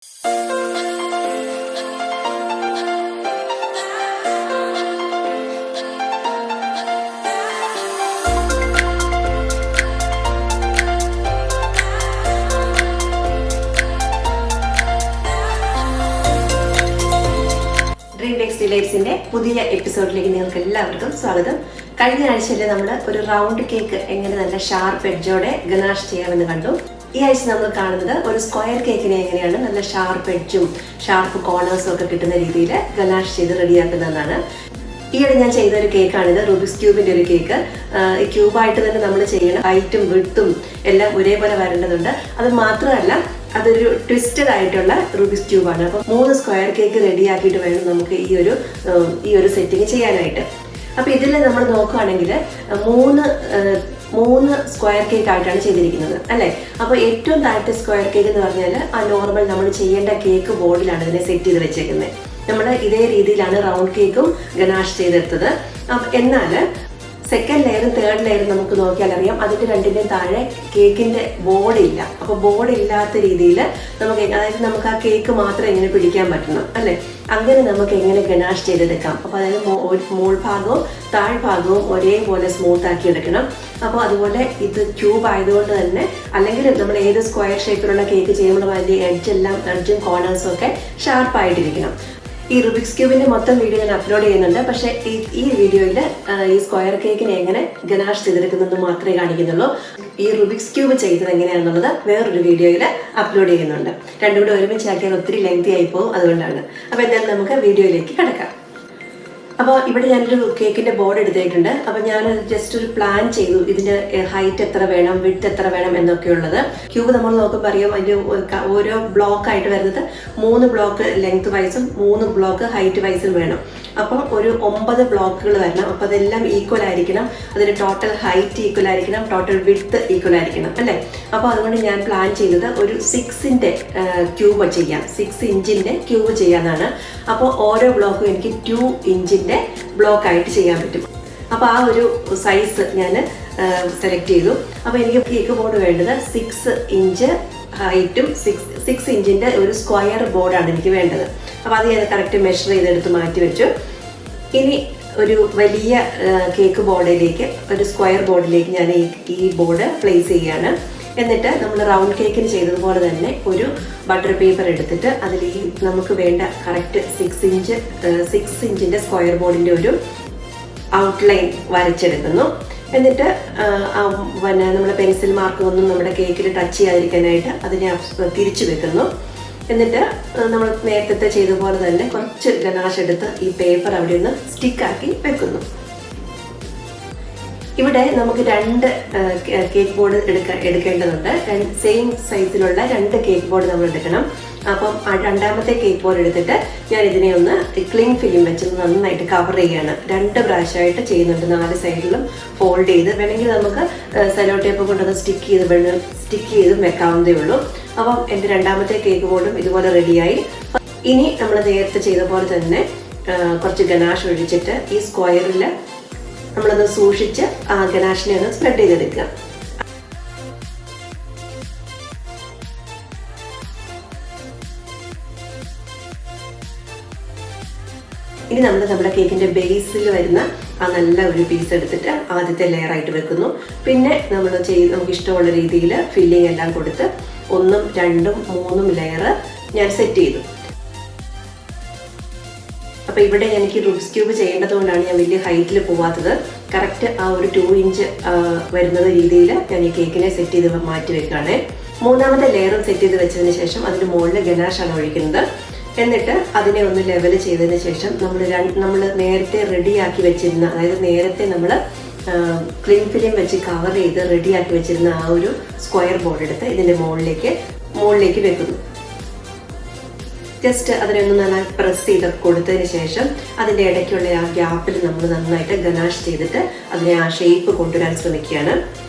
DreamBakes Delights പുതിയ എപ്പിസോഡിലേക്ക് നിങ്ങൾക്ക് എല്ലാവർക്കും സ്വാഗതം. കഴിഞ്ഞ ആഴ്ചയിൽ നമ്മൾ ഒരു റൗണ്ട് കേക്ക് എങ്ങനെ നല്ല ഷാർപ്പ് എഡ്ജോടെ ഗനാഷ് ചെയ്യാമെന്ന് കണ്ടു. ഈ ആഴ്ച നമ്മൾ കാണുന്നത് ഒരു സ്ക്വയർ കേക്കിനെ എങ്ങനെയാണ് നല്ല ഷാർപ്പ് എഡ്ജും ഷാർപ്പ് കോർണേഴ്സും ഒക്കെ കിട്ടുന്ന രീതിയിൽ ഗനാഷ് ചെയ്ത് റെഡിയാക്കുന്നതാണ്. ഈയിടെ ഞാൻ ചെയ്ത ഒരു കേക്കാണിത്, റൂബിക്സ് ക്യൂബിന്റെ ഒരു കേക്ക്. ഈ ക്യൂബായിട്ട് തന്നെ നമ്മൾ ചെയ്യണം, ഹൈറ്റും വിഡ്ത്തും എല്ലാം ഒരേപോലെ വരേണ്ടതുണ്ട്. അത് മാത്രമല്ല അതൊരു ട്വിസ്റ്റഡ് ആയിട്ടുള്ള റൂബിക്സ് ക്യൂബാണ്. അപ്പം 3 സ്ക്വയർ കേക്ക് റെഡിയാക്കിയിട്ട് വേണം നമുക്ക് ഈ ഒരു സെറ്റിങ് ചെയ്യാനായിട്ട്. അപ്പം ഇതിൽ നമ്മൾ നോക്കുകയാണെങ്കിൽ മൂന്ന് സ്ക്വയർ കേക്ക് ആയിട്ടാണ് ചെയ്തിരിക്കുന്നത് അല്ലേ. അപ്പോൾ ഏറ്റവും താഴത്തെ സ്ക്വയർ കേക്ക് എന്ന് പറഞ്ഞാൽ ആ നോർമൽ നമ്മൾ ചെയ്യേണ്ട കേക്ക് ബോർഡിലാണ് ഇതിനെ സെറ്റ് ചെയ്ത് വെച്ചേക്കുന്നത്. നമ്മൾ ഇതേ രീതിയിലാണ് റൗണ്ട് കേക്കും ഗനാഷ് ചെയ്തെടുത്തത്. എന്നാൽ സെക്കൻഡ് ലെയറും തേർഡ് ലെയറും നമുക്ക് നോക്കിയാൽ അറിയാം, അതിൻ്റെ രണ്ടിൻ്റെയും താഴെ കേക്കിൻ്റെ ബോർഡില്ല. അപ്പോൾ ബോർഡ് ഇല്ലാത്ത രീതിയിൽ അതായത് നമുക്ക് ആ കേക്ക് മാത്രം എങ്ങനെ പിടിക്കാൻ പറ്റണം അല്ലേ, അങ്ങനെ നമുക്ക് എങ്ങനെ ഗനാഷ് ചെയ്തെടുക്കാം. അപ്പോൾ അതായത് മോൾഭാഗവും താഴ്ഭാഗവും ഒരേപോലെ സ്മൂത്ത് ആക്കി എടുക്കണം. അപ്പോൾ അതുപോലെ ഇത് ക്യൂബ് ആയതുകൊണ്ട് തന്നെ, അല്ലെങ്കിൽ നമ്മൾ ഏത് സ്ക്വയർ ഷേപ്പിലുള്ള കേക്ക് ചെയ്യുമ്പോഴും അതിൻ്റെ എഡ്ജും കോർണേഴ്സും ഒക്കെ ഷാർപ്പായിട്ടിരിക്കണം. ഈ റുബിക്സ് ക്യൂബിന്റെ മൊത്തം വീഡിയോ ഞാൻ അപ്ലോഡ് ചെയ്യുന്നുണ്ട്. പക്ഷേ ഈ വീഡിയോയിൽ ഈ സ്ക്വയർ കേക്കിനെ എങ്ങനെ ഗനാഷ് ചെയ്തെടുക്കുന്നത് മാത്രമേ കാണിക്കുന്നുള്ളൂ. ഈ റുബിക്സ് ക്യൂബ് ചെയ്തത് എങ്ങനെയാണെന്നുള്ളത് വേറൊരു വീഡിയോയിൽ അപ്ലോഡ് ചെയ്യുന്നുണ്ട്. രണ്ടും കൂടെ ഒരുമിച്ചാക്കിയാൽ ഒത്തിരി ലെങ്തി ആയി പോകും, അതുകൊണ്ടാണ്. അപ്പോൾ എന്തായാലും നമുക്ക് വീഡിയോയിലേക്ക് കിടക്കാം. അപ്പോൾ ഇവിടെ ഞാനൊരു കേക്കിൻ്റെ ബോർഡ് എടുത്തിട്ടുണ്ട്. അപ്പോൾ ഞാൻ ജസ്റ്റ് ഒരു പ്ലാൻ ചെയ്തു, ഇതിൻ്റെ ഹൈറ്റ് എത്ര വേണം, വിഡ്ത്ത് എത്ര വേണം എന്നൊക്കെയുള്ളത്. ക്യൂബ് നമ്മൾ നോക്കുമ്പോൾ അറിയാം, അതിൻ്റെ ഓരോ ബ്ലോക്കായിട്ട് വരുന്നത് 3 ബ്ലോക്ക് ലെങ്ത് വൈസും 3 ബ്ലോക്ക് ഹൈറ്റ് വൈസും വേണം. അപ്പം ഒരു 9 ബ്ലോക്കുകൾ വരണം. അപ്പോൾ അതെല്ലാം ഈക്വൽ ആയിരിക്കണം. അതിൻ്റെ ടോട്ടൽ ഹൈറ്റ് ഈക്വൽ ആയിരിക്കണം, ടോട്ടൽ വിഡ്ത്ത് ഈക്വൽ ആയിരിക്കണം അല്ലേ. അപ്പോൾ അതുകൊണ്ട് ഞാൻ പ്ലാൻ ചെയ്തത് ഒരു 6-ൻ്റെ ക്യൂബ് ചെയ്യാം, 6 ഇഞ്ചിൻ്റെ ക്യൂബ് ചെയ്യാനാണ്. അപ്പോൾ ഓരോ ബ്ലോക്കും എനിക്ക് 2 ഇഞ്ചിൻ്റെ ബ്ലോക്കായിട്ട് ചെയ്യാൻ പറ്റും. അപ്പോൾ ആ ഒരു സൈസ് ഞാൻ സെലക്ട് ചെയ്തു. അപ്പോൾ എനിക്ക് കേക്ക് ബോർഡ് വേണ്ടത് 6 ഇഞ്ച് ഹൈറ്റും 6 ഇഞ്ചിൻ്റെ ഒരു സ്ക്വയർ ബോർഡാണ് എനിക്ക് വേണ്ടത്. അപ്പോൾ അത് ഞാൻ കറക്റ്റ് മെഷർ ചെയ്തെടുത്ത് മാറ്റി വെച്ചു. ഇനി ഒരു വലിയ കേക്ക് ബോർഡിലേക്ക്, ഒരു സ്ക്വയർ ബോർഡിലേക്ക് ഞാൻ ഈ ബോർഡ് പ്ലേസ് ചെയ്യുകയാണ്. എന്നിട്ട് നമ്മൾ റൗണ്ട് കേക്കിന് ചെയ്തതുപോലെ തന്നെ ഒരു ബട്ടർ പേപ്പർ എടുത്തിട്ട് അതിൽ നമുക്ക് വേണ്ട കറക്റ്റ് 6 ഇഞ്ചിൻ്റെ സ്ക്വയർ ബോർഡിൻ്റെ ഒരു ഔട്ട്ലൈൻ വരച്ചെടുക്കുന്നു. എന്നിട്ട് നമ്മൾ പെൻസിൽ മാർക്ക് ഒന്നും നമ്മുടെ കേക്കിൽ ടച്ച് ചെയ്യാതിരിക്കാനായിട്ട് അതിനെ തിരിച്ചു വെക്കുന്നു. എന്നിട്ട് നമ്മൾ നേരത്തെ ചെയ്ത പോലെ തന്നെ കുറച്ച് ഗനാഷ് എടുത്ത് ഈ പേപ്പർ അവിടെ നിന്ന് സ്റ്റിക്കാക്കി വെക്കുന്നു. ഇവിടെ നമുക്ക് 2 കേക്ക് ബോർഡ് എടുക്കേണ്ടതുണ്ട്. സെയിം സൈസിലുള്ള 2 കേക്ക് ബോർഡ് നമ്മൾ എടുക്കണം. അപ്പം രണ്ടാമത്തെ കേക്ക് ബോർഡ് എടുത്തിട്ട് ഞാൻ ഇതിനെ ഒന്ന് ക്ലിങ് ഫിലിം വെച്ച് നന്നായിട്ട് കവർ ചെയ്യുകയാണ്. 2 പ്രാവശ്യമായിട്ട് ചെയ്യുന്നുണ്ട്. 4 സൈഡിലും ഫോൾഡ് ചെയ്ത് വേണമെങ്കിൽ നമുക്ക് സെലോ ടേപ്പ് കൊണ്ടൊന്ന് സ്റ്റിക്ക് ചെയ്തും വെക്കാവുന്നതേ ഉള്ളൂ. അപ്പം എൻ്റെ രണ്ടാമത്തെ കേക്ക് ബോർഡും ഇതുപോലെ റെഡിയായി. ഇനി നമ്മൾ നേരത്തെ ചെയ്ത പോലെ തന്നെ കുറച്ച് ഗനാഷ് ഒഴിച്ചിട്ട് ഈ സ്ക്വയറിൽ നമ്മളൊന്ന് സൂക്ഷിച്ച് ആ ഗനാഷിനെ ഒന്ന് സ്പ്രെഡ് ചെയ്തെടുക്കുക. ഇനി നമ്മുടെ കേക്കിൻ്റെ ബേസിൽ വരുന്ന ആ നല്ല ഒരു പീസ് എടുത്തിട്ട് ആദ്യത്തെ ലെയർ ആയിട്ട് വെക്കുന്നു. പിന്നെ നമുക്ക് ഇഷ്ടമുള്ള രീതിയിൽ ഫില്ലിംഗ് എല്ലാം കൊടുത്ത് 1, 2, 3 ലെയർ ഞാൻ സെറ്റ് ചെയ്തു. അപ്പോൾ ഇവിടെ എനിക്ക് റൂബിക്സ് ക്യൂബ് ചെയ്യേണ്ടതുകൊണ്ടാണ് ഞാൻ വലിയ ഹൈറ്റിൽ പോവാത്തത്. കറക്റ്റ് ആ ഒരു 2 ഇഞ്ച് വരുന്നത് രീതിയിൽ ഞാൻ ഈ കേക്കിനെ സെറ്റ് ചെയ്ത് മാറ്റി വെക്കുകയാണ്. മൂന്നാമത്തെ ലെയറും സെറ്റ് ചെയ്ത് വെച്ചതിന് ശേഷം അതിന് മുകളിൽ ഗനാഷാണ് ഒഴിക്കുന്നത്. എന്നിട്ട് അതിനെ ഒന്ന് ലെവൽ ചെയ്തതിന് ശേഷം നമ്മൾ നേരത്തെ റെഡിയാക്കി വെച്ചിരുന്ന, അതായത് നേരത്തെ നമ്മൾ ക്ലിങ് ഫിലിം വെച്ച് കവർ ചെയ്ത് റെഡിയാക്കി വെച്ചിരുന്ന ആ ഒരു സ്ക്വയർ ബോർഡ് എടുത്ത് ഇതിൻ്റെ മുകളിലേക്ക് വെക്കുന്നു. ജസ്റ്റ് അതിനെ ഒന്ന് നന്നായി പ്രസ് ചെയ്ത് കൊടുത്തതിന് ശേഷം അതിൻ്റെ ഇടയ്ക്കുള്ള ആ ഗ്യാപ്പിൽ നമ്മൾ നന്നായിട്ട് ഗനാഷ് ചെയ്തിട്ട് അതിനെ ആ ഷേപ്പ് കൊണ്ടുവരാൻ ശ്രമിക്കുകയാണ്.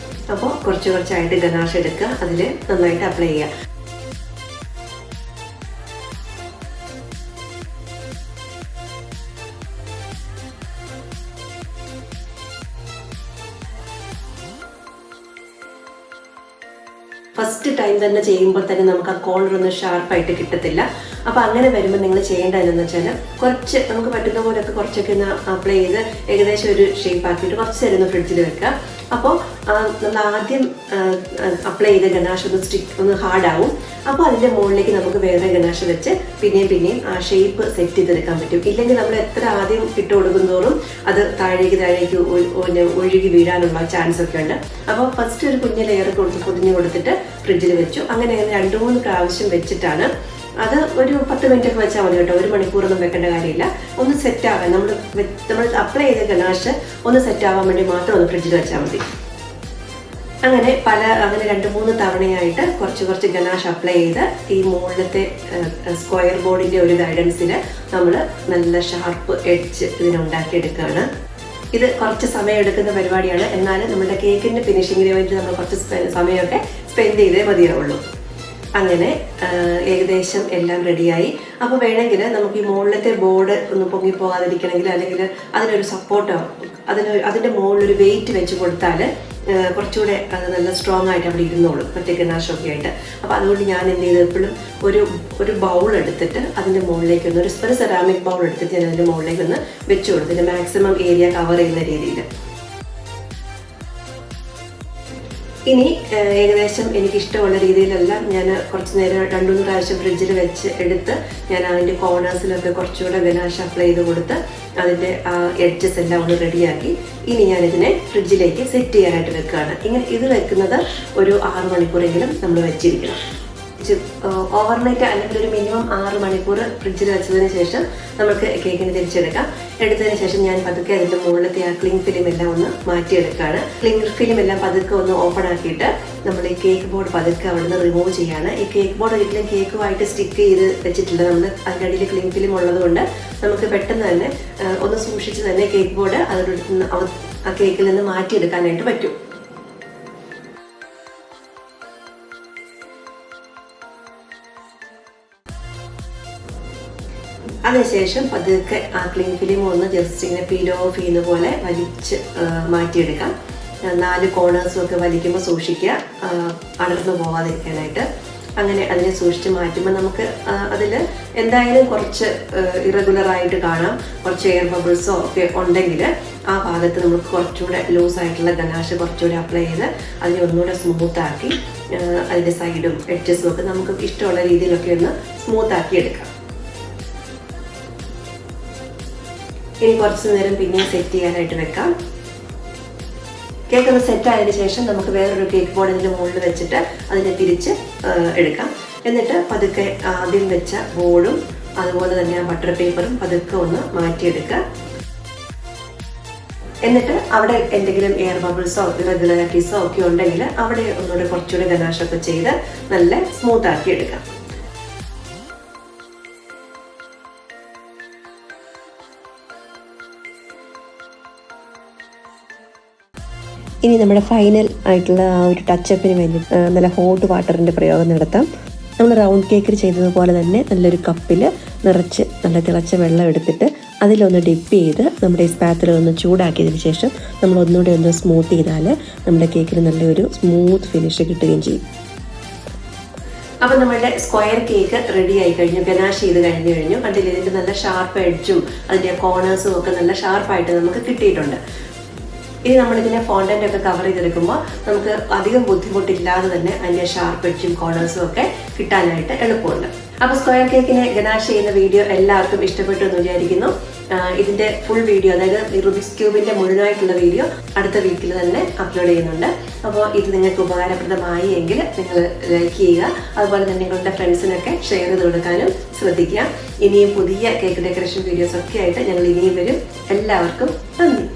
അപ്പോൾ കുറച്ചായിട്ട് ഗനാഷ് എടുക്കുക, അതിൽ നന്നായിട്ട് അപ്ലൈ ചെയ്യുക. ഫസ്റ്റ് ടൈം തന്നെ ചെയ്യുമ്പോൾ തന്നെ നമുക്ക് ആ കോർണർ ഒന്നും ഷാർപ്പായിട്ട് കിട്ടത്തില്ല. അപ്പോൾ അങ്ങനെ വരുമ്പോൾ നിങ്ങൾ ചെയ്യേണ്ടത് എന്താണെന്ന് വെച്ചാൽ കുറച്ച് നമുക്ക് പറ്റുന്ന പോലെയൊക്കെ കുറച്ചൊക്കെ ഒന്ന് അപ്ലൈ ചെയ്ത് ഏകദേശം ഒരു ഷേപ്പ് ആക്കിയിട്ട് കുറച്ച് നേരം ഒന്ന് ഫ്രിഡ്ജിൽ വെക്കുക. അപ്പോൾ നമ്മൾ ആദ്യം അപ്ലൈ ചെയ്ത ഗനാഷ് ഒന്ന് ഹാർഡാവും. അപ്പോൾ അതിൻ്റെ മുകളിലേക്ക് നമുക്ക് വേറെ ഗനാഷ് വെച്ച് പിന്നെയും ആ ഷേപ്പ് സെറ്റ് ചെയ്തെടുക്കാൻ പറ്റും. ഇല്ലെങ്കിൽ നമ്മൾ എത്ര ആദ്യം ഇട്ട് കൊടുക്കും തോറും അത് താഴേക്ക് ഒഴുകി വീഴാനുള്ള ചാൻസ് ഒക്കെ ഉണ്ട്. അപ്പോൾ ഫസ്റ്റ് ഒരു കുഞ്ഞ് ലെയർ പൊതിഞ്ഞ് കൊടുത്തിട്ട് ഫ്രിഡ്ജിൽ വെച്ചു. അങ്ങനെ 2-3 പ്രാവശ്യം വെച്ചിട്ടാണ് അത് ഒരു 10 മിനിറ്റ് ഒക്കെ വെച്ചാൽ മതി കേട്ടോ. 1 മണിക്കൂറൊന്നും വെക്കേണ്ട കാര്യമില്ല. ഒന്ന് സെറ്റ് ആവാൻ നമ്മൾ അപ്ലൈ ചെയ്ത ഗനാഷ് ഒന്ന് സെറ്റ് ആവാൻ വേണ്ടി മാത്രം ഒന്ന് ഫ്രിഡ്ജിൽ വെച്ചാൽ മതി. അങ്ങനെ 2-3 തവണയായിട്ട് കുറച്ച് ഗനാഷ് അപ്ലൈ ചെയ്ത് ഈ മുകളിലത്തെ സ്ക്വയർ ബോർഡിൻ്റെ ഒരു ഗൈഡൻസിൽ നമ്മൾ നല്ല ഷാർപ്പ് എഡ്ജ് ഇതിനുണ്ടാക്കിയെടുക്കുകയാണ്. ഇത് കുറച്ച് സമയം എടുക്കുന്ന പരിപാടിയാണ്. എന്നാലും നമ്മുടെ കേക്കിൻ്റെ ഫിനിഷിങ്ങിന് വേണ്ടി നമ്മൾ കുറച്ച് സമയമൊക്കെ സ്പെൻഡ് ചെയ്തേ മതിയാവുള്ളൂ. അങ്ങനെ ഏകദേശം എല്ലാം റെഡിയായി. അപ്പോൾ വേണമെങ്കിൽ നമുക്ക് ഈ മുകളിലത്തെ ബോർഡ് ഒന്ന് പൊങ്ങിപ്പോകാതിരിക്കണമെങ്കിൽ അല്ലെങ്കിൽ അതിനൊരു സപ്പോർട്ടോ അതിൻ്റെ മുകളിലൊരു വെയിറ്റ് വെച്ച് കൊടുത്താൽ കുറച്ചുകൂടെ അത് നല്ല സ്ട്രോങ് ആയിട്ട് അവിടെ ഇരുന്നോളും മറ്റേ ഗനാഷൊക്കെ ആയിട്ട്. അപ്പോൾ അതുകൊണ്ട് ഞാൻ എന്ത് ചെയ്തു, എപ്പോഴും ഒരു ബൗൾ എടുത്തിട്ട് അതിൻ്റെ മുകളിലേക്ക് ഒരു സെറാമിക് ബൗൾ എടുത്തിട്ട് ഞാൻ അതിൻ്റെ മുകളിലേക്ക് ഒന്ന് വെച്ച് കൊടുത്തിട്ട് മാക്സിമം ഏരിയ കവർ ചെയ്യുന്ന രീതിയിൽ. ഇനി ഏകദേശം എനിക്കിഷ്ടമുള്ള രീതിയിലെല്ലാം ഞാൻ കുറച്ച് നേരം 2-3 പ്രാവശ്യം ഫ്രിഡ്ജിൽ വെച്ച് എടുത്ത് ഞാൻ അതിൻ്റെ കോർണേഴ്സിലൊക്കെ കുറച്ചുകൂടെ ഗനാഷ് അപ്ലൈ ചെയ്ത് കൊടുത്ത് അതിൻ്റെ എഡ്ജസ് എല്ലാം ഒന്ന് റെഡിയാക്കി ഇനി ഞാനിതിനെ ഫ്രിഡ്ജിലേക്ക് സെറ്റ് ചെയ്യാനായിട്ട് വെക്കുകയാണ്. ഇത് വെക്കുന്നത് ഒരു 6 മണിക്കൂറെങ്കിലും നമ്മൾ വെച്ചിരിക്കണം. ഓവർനൈറ്റ് അല്ലെങ്കിൽ ഒരു മിനിമം 6 മണിക്കൂർ ഫ്രിഡ്ജിൽ വെച്ചതിന് ശേഷം നമുക്ക് കേക്കിന് തിരിച്ചെടുക്കാം. എടുത്തതിന് ശേഷം ഞാൻ പതുക്കെ അതിൻ്റെ മുകളിലത്തെ ആ ക്ലിങ് ഫിലിം എല്ലാം ഒന്ന് മാറ്റിയെടുക്കുകയാണ്. ക്ലിങ് ഫിലിം എല്ലാം പതുക്കെ ഒന്ന് ഓപ്പൺ ആക്കിയിട്ട് നമ്മൾ ഈ കേക്ക് ബോർഡ് പതുക്കെ അവിടെ നിന്ന് റിമൂവ് ചെയ്യാണ്. ഈ കേക്ക് ബോർഡ് ഒരിക്കലും കേക്കുമായിട്ട് സ്റ്റിക്ക് ചെയ്ത് വെച്ചിട്ടില്ല. നമ്മൾ അതിൻ്റെ അടിയിൽ ക്ലിങ് ഫിലിം ഉള്ളതുകൊണ്ട് നമുക്ക് പെട്ടെന്ന് തന്നെ ഒന്ന് സൂക്ഷിച്ച് തന്നെ കേക്ക് ബോർഡ് അതിൻ്റെ ആ കേക്കിൽ നിന്ന് മാറ്റിയെടുക്കാനായിട്ട് പറ്റും. അതിനുശേഷം പതുക്കെ ആ ക്ലിങ് ഫിലിം ഒന്ന് ജസ്റ്റ് ഇങ്ങനെ പീൽ ഓഫ് ചെയ്യുന്ന പോലെ വലിച്ച് മാറ്റിയെടുക്കാം. 4 കോർണേഴ്സും ഒക്കെ വലിക്കുമ്പോൾ സൂക്ഷിക്കുക അടർന്നു പോകാതിരിക്കാനായിട്ട്. അങ്ങനെ അതിനെ സൂക്ഷിച്ച് മാറ്റുമ്പോൾ നമുക്ക് അതിൽ എന്തായാലും കുറച്ച് ഇറഗുലറായിട്ട് കാണാം. കുറച്ച് എയർ ബബിൾസോ ഒക്കെ ഉണ്ടെങ്കിൽ ആ ഭാഗത്ത് നമുക്ക് കുറച്ചുകൂടെ ലൂസായിട്ടുള്ള ഗനാഷ് കുറച്ചുകൂടെ അപ്ലൈ ചെയ്ത് അതിനെ ഒന്നുകൂടെ സ്മൂത്താക്കി അതിൻ്റെ സൈഡും എഡ്ജസും ഒക്കെ നമുക്ക് ഇഷ്ടമുള്ള രീതിയിലൊക്കെ ഒന്ന് സ്മൂത്താക്കി എടുക്കാം. ഇനി കുറച്ച് നേരം പിന്നെ സെറ്റ് ചെയ്യാനായിട്ട് വെക്കാം. കേക്ക് ഒന്ന് സെറ്റ് ആയതിനു ശേഷം നമുക്ക് വേറൊരു കേക്ക് ബോർഡ് ഇതിൻ്റെ മുകളിൽ വെച്ചിട്ട് അതിനെ തിരിച്ച് എടുക്കാം. എന്നിട്ട് പതുക്കെ ആദ്യം വെച്ച ബോർഡും അതുപോലെ തന്നെ ആ ബട്ടർ പേപ്പറും പതുക്കെ ഒന്ന് മാറ്റിയെടുക്കുക. എന്നിട്ട് അവിടെ എന്തെങ്കിലും എയർ ബബിൾസോ ഇറഗുലാരിറ്റീസോ ഒക്കെ ഉണ്ടെങ്കിൽ അവിടെ ഒന്നുകൂടെ കുറച്ചുകൂടെ ഗനാഷൊക്കെ ചെയ്ത് നല്ല സ്മൂത്ത് ആക്കി എടുക്കാം. ഇനി നമ്മുടെ ഫൈനൽ ആയിട്ടുള്ള ആ ഒരു ടച്ചപ്പിന് വേണ്ടി നല്ല ഹോട്ട് വാട്ടറിൻ്റെ പ്രയോഗം നടത്താം. നമ്മൾ റൗണ്ട് കേക്കിൽ ചെയ്തതുപോലെ തന്നെ നല്ലൊരു കപ്പിൽ നിറച്ച് നല്ല തിളച്ച വെള്ളം എടുത്തിട്ട് അതിലൊന്ന് ഡിപ്പ് ചെയ്ത് നമ്മുടെ ഈ സ്പാത്തില ഒന്ന് ചൂടാക്കിയതിന് ശേഷം നമ്മൾ ഒന്നുകൂടെ ഒന്ന് സ്മൂത്ത് ചെയ്താൽ നമ്മുടെ കേക്കിന് നല്ലൊരു സ്മൂത്ത് ഫിനിഷ് കിട്ടുകയും ചെയ്യും. അപ്പം നമ്മളുടെ സ്ക്വയർ കേക്ക് റെഡി ആയി കഴിഞ്ഞു. ഗനാഷ് ചെയ്ത് കഴിഞ്ഞു. അതിൽ ഇതിൻ്റെ നല്ല ഷാർപ്പ് എഡ്ജും അതിൻ്റെ കോർണേഴ്സും ഒക്കെ നല്ല ഷാർപ്പായിട്ട് നമുക്ക് കിട്ടിയിട്ടുണ്ട്. ഇനി നമ്മളിതിനെ ഫോണ്ടൻ്റ് ഒക്കെ കവർ ചെയ്തെടുക്കുമ്പോൾ നമുക്ക് അധികം ബുദ്ധിമുട്ടില്ലാതെ തന്നെ അതിൻ്റെ ഷാർപ്പ് എഡ്ജും കോർണേഴ്സും ഒക്കെ കിട്ടാനായിട്ട് എളുപ്പമുണ്ട്. അപ്പോൾ സ്ക്വയർ കേക്കിനെ ഗനാഷ് ചെയ്യുന്ന വീഡിയോ എല്ലാവർക്കും ഇഷ്ടപ്പെട്ടു എന്ന് വിചാരിക്കുന്നു. ഇതിൻ്റെ ഫുൾ വീഡിയോ, അതായത് റുബിക്സ് ക്യൂബിൻ്റെ മുഴുവനായിട്ടുള്ള വീഡിയോ അടുത്ത വീക്കിൽ തന്നെ അപ്ലോഡ് ചെയ്യുന്നുണ്ട്. അപ്പോൾ ഇത് നിങ്ങൾക്ക് ഉപകാരപ്രദമായി എങ്കിൽ നിങ്ങൾ ലൈക്ക് ചെയ്യുക. അതുപോലെ തന്നെ നിങ്ങളുടെ ഫ്രണ്ട്സിനൊക്കെ ഷെയർ ചെയ്ത് കൊടുക്കാനും ശ്രദ്ധിക്കുക. ഇനിയും പുതിയ കേക്ക് ഡെക്കറേഷൻ വീഡിയോസ് ഒക്കെ ആയിട്ട് ഞങ്ങൾ ഇനിയും വരും. എല്ലാവർക്കും നന്ദി.